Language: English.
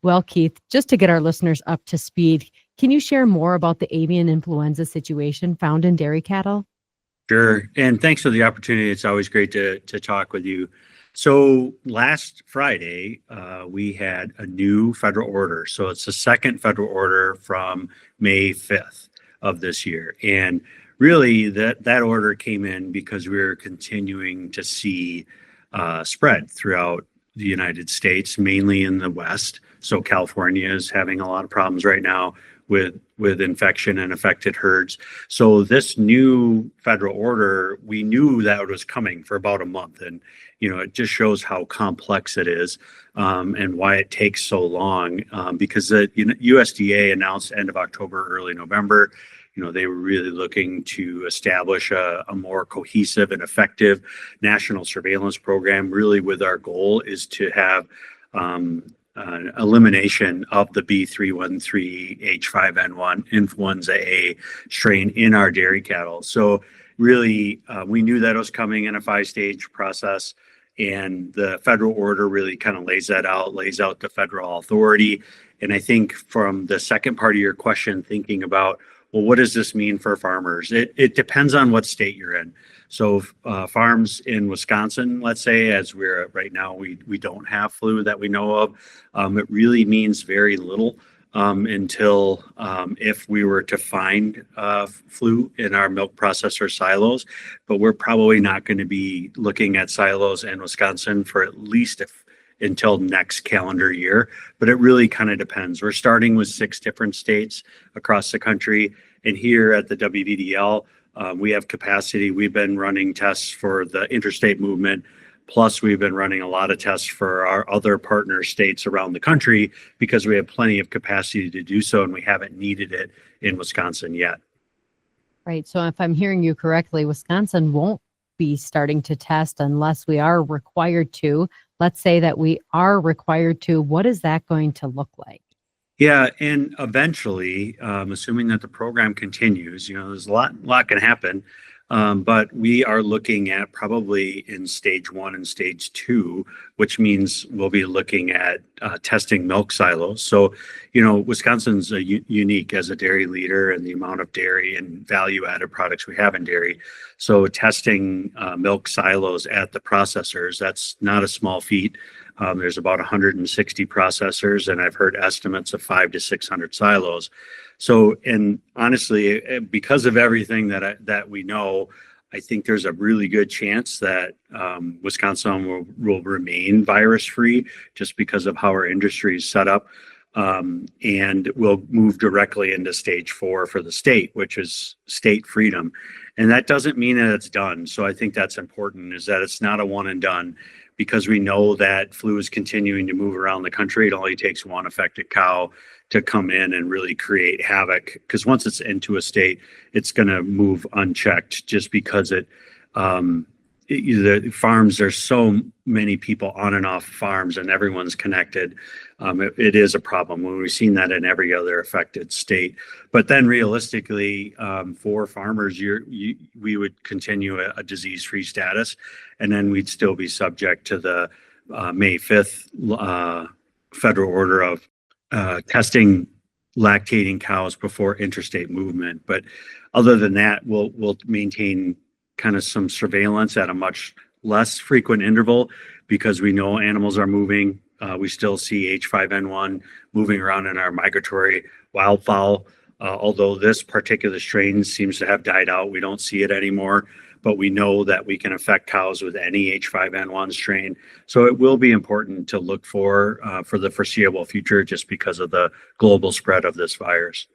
Well, Keith, just to get our listeners up to speed, can you share more about the avian influenza situation found in dairy cattle? Sure. And thanks for the opportunity. It's always great to talk with you. So last Friday, we had a new federal order. So it's the second federal order from May 5th of this year. And really that order came in because we were continuing to see spread throughout the United States, mainly in the West. So California is having a lot of problems right now with infection and affected herds. So this new federal order, we knew that it was coming for about a month, and it just shows how complex it is, and why it takes so long. Because the USDA announced end of October, early November. They were really looking to establish a more cohesive and effective national surveillance program. Really, with our goal is to have elimination of the B313 H5N1 influenza A strain in our dairy cattle. So really, we knew that it was coming in a 5-stage process, and the federal order really kind of lays out the federal authority. And I think from the second part of your question, thinking about, well, what does this mean for farmers? It depends on what state you're in. So farms in Wisconsin, let's say, as we're right now, we don't have flu that we know of. It really means very little until if we were to find flu in our milk processor silos. But we're probably not going to be looking at silos in Wisconsin for at least until next calendar year. But it really kind of depends. We're starting with 6 different states across the country. And here at the WVDL, we have capacity. We've been running tests for the interstate movement. Plus, we've been running a lot of tests for our other partner states around the country because we have plenty of capacity to do so, and we haven't needed it in Wisconsin yet. Right. So if I'm hearing you correctly, Wisconsin won't be starting to test unless we are required to. Let's say that we are required to. What is that going to look like? Yeah, and eventually, assuming that the program continues, there's a lot can happen, but we are looking at probably in stage 1 and stage 2, which means we'll be looking at testing milk silos. So, Wisconsin's unique as a dairy leader, and the amount of dairy and value-added products we have in dairy. So testing milk silos at the processors, that's not a small feat. There's about 160 processors, and I've heard estimates of 500 to 600 silos. So, and honestly, because of everything that we know, I think there's a really good chance that Wisconsin will remain virus-free just because of how our industry is set up, and we'll move directly into stage 4 for the state, which is state freedom. And that doesn't mean that it's done. So I think that's important, is that it's not a one and done. Because we know that flu is continuing to move around the country. It only takes one affected cow to come in and really create havoc. Because once it's into a state, it's going to move unchecked, just because the farms, there's so many people on and off farms, and everyone's connected. It is a problem when we've seen that in every other affected state. But then realistically, for farmers, we would continue a disease-free status, and then we'd still be subject to the May 5th federal order of testing lactating cows before interstate movement. But other than that, we'll maintain kind of some surveillance at a much less frequent interval, because we know animals are moving. We still see H5N1 moving around in our migratory wildfowl. Although this particular strain seems to have died out, we don't see it anymore. But we know that we can affect cows with any H5N1 strain. So it will be important to look for the foreseeable future, just because of the global spread of this virus.